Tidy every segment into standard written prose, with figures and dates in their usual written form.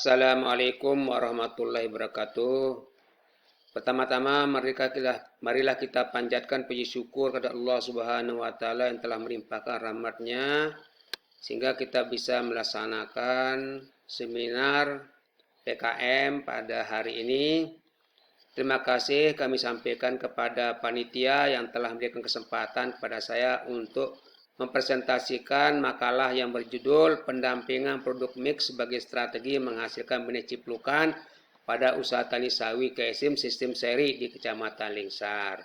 Assalamualaikum warahmatullahi wabarakatuh. Pertama-tama marilah kita panjatkan puji syukur kepada Allah Subhanahu wa taala yang telah melimpahkan rahmat-Nya sehingga kita bisa melaksanakan seminar PKM pada hari ini. Terima kasih kami sampaikan kepada panitia yang telah memberikan kesempatan kepada saya untuk mempresentasikan makalah yang berjudul Pendampingan Produk Mix sebagai Strategi Menghasilkan Benih Ciplukan pada Usaha Tani Sawi KSM Sistem Seri di Kecamatan Lingsar.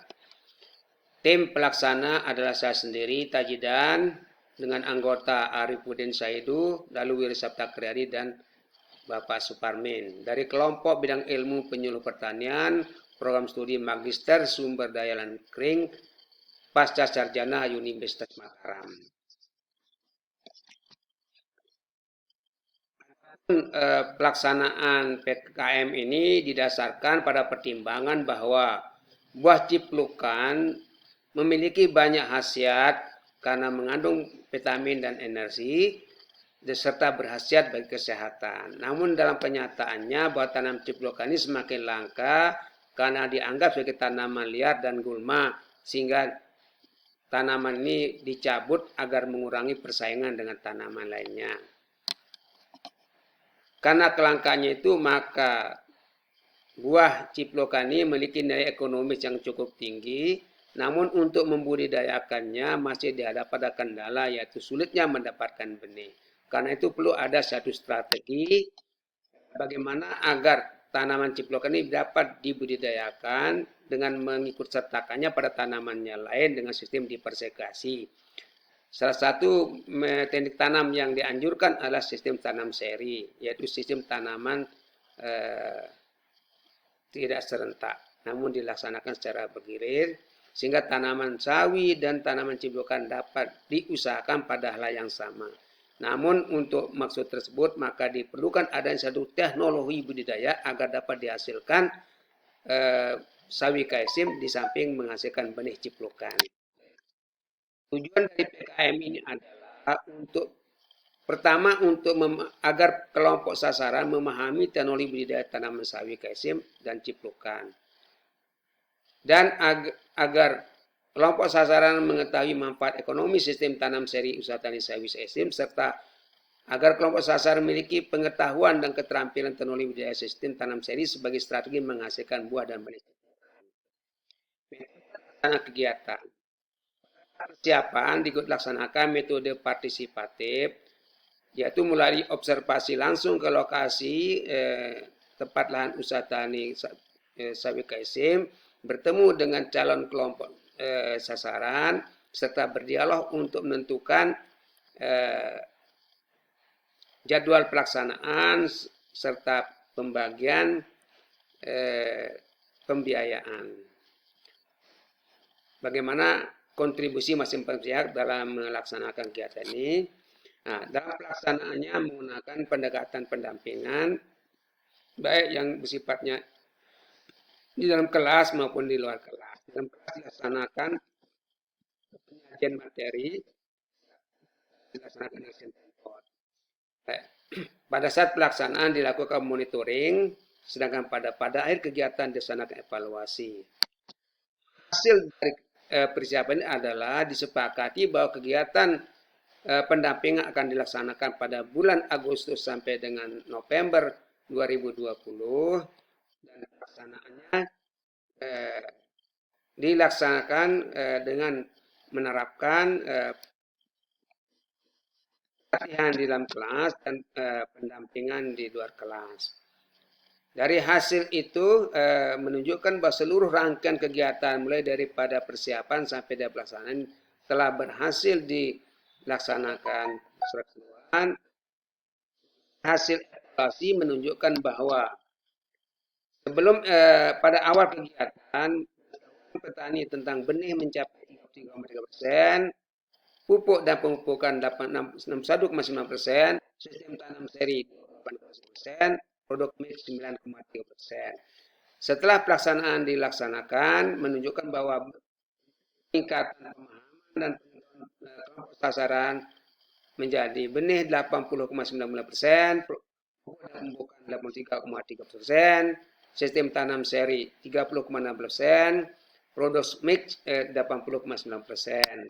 Tim pelaksana adalah saya sendiri, Tajidan, dengan anggota Arifuddin Saidu, lalu Wiri Sabta Kriadi, dan Bapak Suparmin. Dari kelompok bidang ilmu penyuluh pertanian, program studi Magister Sumber Daya Lahan Kering, Pasca Sarjana Universitas Mataram. Pelaksanaan PKM ini didasarkan pada pertimbangan bahwa buah ciplukan memiliki banyak khasiat karena mengandung vitamin dan energi serta berkhasiat bagi kesehatan. Namun dalam kenyataannya bahwa tanaman ciplukan ini semakin langka karena dianggap sebagai tanaman liar dan gulma, sehingga tanaman ini dicabut agar mengurangi persaingan dengan tanaman lainnya. Karena kelangkaannya itu, maka buah ciplukan ini memiliki nilai ekonomis yang cukup tinggi. Namun untuk membudidayakannya masih dihadap pada kendala, yaitu sulitnya mendapatkan benih. Karena itu perlu ada satu strategi bagaimana agar tanaman ciplukan ini dapat dibudidayakan dengan mengikut sertakannya pada tanamannya lain dengan sistem dipersegregasi. Salah satu teknik tanam yang dianjurkan adalah sistem tanam seri, yaitu sistem tanaman tidak serentak, namun dilaksanakan secara bergilir, sehingga tanaman sawi dan tanaman ciplukan dapat diusahakan pada hal yang sama. Namun untuk maksud tersebut maka diperlukan adanya satu teknologi budidaya agar dapat dihasilkan sawi KSM di samping menghasilkan benih ciplukan. Tujuan dari PKM ini adalah pertama agar kelompok sasaran memahami teknologi budidaya tanaman sawi KSM dan ciplukan. Dan agar kelompok sasaran mengetahui manfaat ekonomi sistem tanam seri usaha tani sawi KSM, serta agar kelompok sasaran memiliki pengetahuan dan keterampilan teknologi budidaya sistem tanam seri sebagai strategi menghasilkan buah dan benih. Kegiatan persiapan dilaksanakan metode partisipatif, yaitu melalui observasi langsung ke lokasi tempat lahan usaha tani sawi KSM, bertemu dengan calon kelompok sasaran, serta berdialog untuk menentukan jadwal pelaksanaan serta pembagian pembiayaan. Bagaimana kontribusi masing-masing pihak dalam melaksanakan kegiatan ini? Nah, dalam pelaksanaannya menggunakan pendekatan pendampingan, baik yang bersifatnya di dalam kelas maupun di luar kelas. Dalam kelas dilaksanakan penyajian materi, dilaksanakan action report. Pada saat pelaksanaan dilakukan monitoring, sedangkan pada akhir kegiatan dilaksanakan evaluasi. Hasil dari persiapan ini adalah disepakati bahwa kegiatan pendampingan akan dilaksanakan pada bulan Agustus sampai dengan November 2020, dan pelaksanaannya dilaksanakan dengan menerapkan pelatihan di dalam kelas dan pendampingan di luar kelas. Dari hasil itu menunjukkan bahwa seluruh rangkaian kegiatan mulai daripada persiapan sampai dari pelaksanaan telah berhasil dilaksanakan secara keseluruhan. Hasil evaluasi menunjukkan bahwa sebelum pada awal kegiatan petani tentang benih mencapai 3,3%, pupuk dan pemupukan 61,9%, sistem tanam seri 8,1%, produk mix 9,3%. Setelah pelaksanaan dilaksanakan, menunjukkan bahwa tingkatan pemahaman dan kelompok sasaran menjadi benih 80,99%, Pembukaan 83,3%, sistem tanam seri 30,6%, produk mix 80,9%.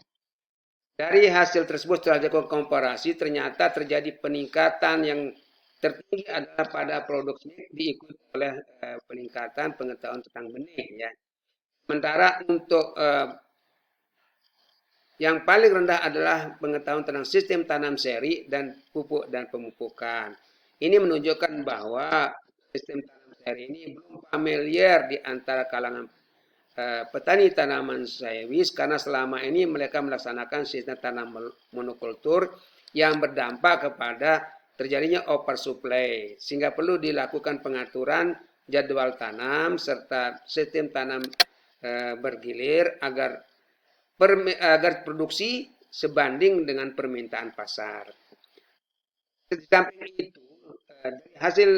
Dari hasil tersebut setelah dilakukan komparasi ternyata terjadi peningkatan yang tertinggi adalah pada produk mix diikuti oleh peningkatan pengetahuan tentang benih ya. Sementara untuk yang paling rendah adalah pengetahuan tentang sistem tanam seri dan pupuk dan pemupukan. Ini menunjukkan bahwa sistem tanam seri ini belum familiar di antara kalangan petani tanaman sawit karena selama ini mereka melaksanakan sistem tanam monokultur yang berdampak kepada terjadinya oversupply sehingga perlu dilakukan pengaturan jadwal tanam serta sistem tanam bergilir agar produksi sebanding dengan permintaan pasar. Di samping itu, hasil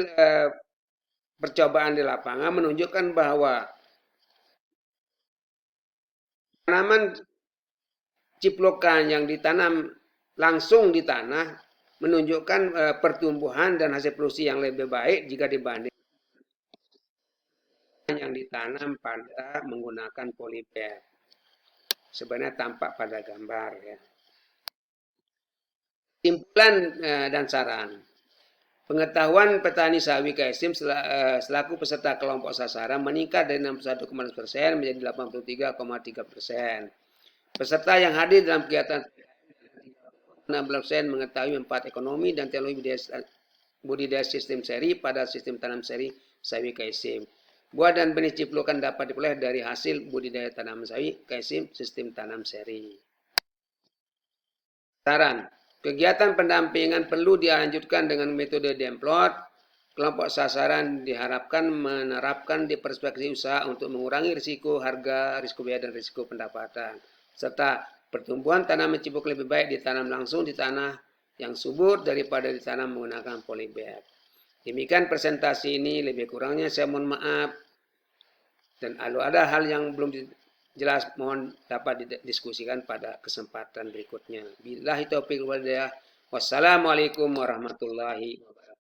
percobaan di lapangan menunjukkan bahwa tanaman ciplokan yang ditanam langsung di tanah menunjukkan pertumbuhan dan hasil produksi yang lebih baik jika dibanding yang ditanam pada menggunakan polybag. Sebenarnya tampak pada gambar ya. Simpulan dan saran. Pengetahuan petani sawi KSM selaku peserta kelompok sasaran meningkat dari 61,6% menjadi 83,3%. Peserta yang hadir dalam kegiatan 16% mengetahui manfaat ekonomi dan teknologi budidaya sistem seri pada sistem tanam seri sawi KSM. Buah dan benih ciplokan dapat diperoleh dari hasil budidaya tanaman sawi KSM sistem tanam seri. Saran. Kegiatan pendampingan perlu dilanjutkan dengan metode demplot. Kelompok sasaran diharapkan menerapkan di perspektif usaha untuk mengurangi risiko harga, risiko biaya, dan risiko pendapatan. Serta pertumbuhan tanaman cipuk lebih baik ditanam langsung di tanah yang subur daripada ditanam menggunakan polybag. Demikian presentasi ini, lebih kurangnya saya mohon maaf. Dan kalau ada hal yang belum jelas mohon dapat didiskusikan pada kesempatan berikutnya. Billahi taufiq wal hidayah. Wassalamualaikum warahmatullahi wabarakatuh.